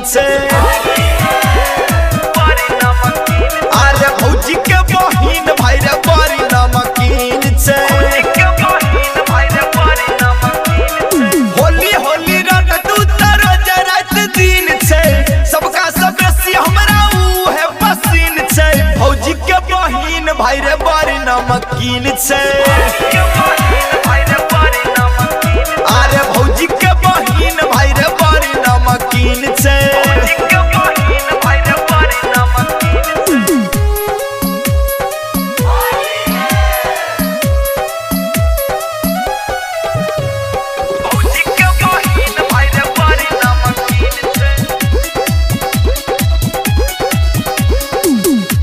छे। अरे भौजी के बहिन भाई रे बड़ी नमकीन छे। होली होली रंग तू रोज रात दिन छे। सबका सब बेसी हमरा ऊ है पसीन छे। भौजी के बहिन भाई रे बड़ी नमकीन छे। अरे भौजी के बहिन भाई रे बड़ी नमकीन छे।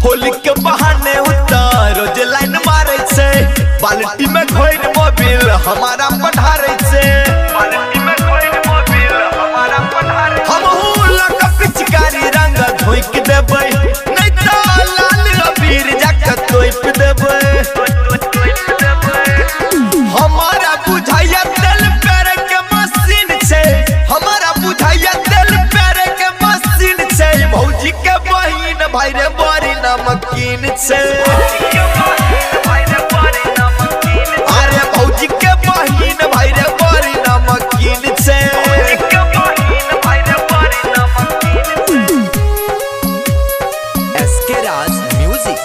होली के बहाने उतर रोज लाइन मारे छे। बाल्टी में घोर मोबिल हमारा पढ़ारे छे। हमहू लग पिचकारी रंग धोइक देबै। नहीं तो लाल अबीर जाके तोइप देबै। हमारा बुझाइया तेल पेरे के मशीन छे। हमारा बुझाइया तेल पेरे के मशीन छे। भौजी के बहिन भाई रे बड़ी नमकीन छे। अरे भौजी के बहिन भाई रे बड़ी नमकीन छे। एसके राज म्यूजिक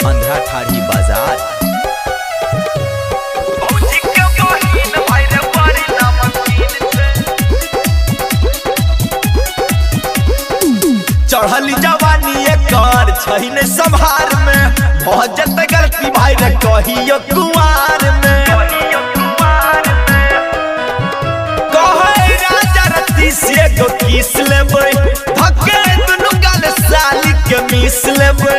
अंधरा ठाड़ी बाजार। चढ़ली जवानी एकर छही ने संभार में। भजत गलती भाई रे कहियो कुमार में। कहे राजा रती से गो किस लेबै। धके दुनु गाल साली के मिस लेबै।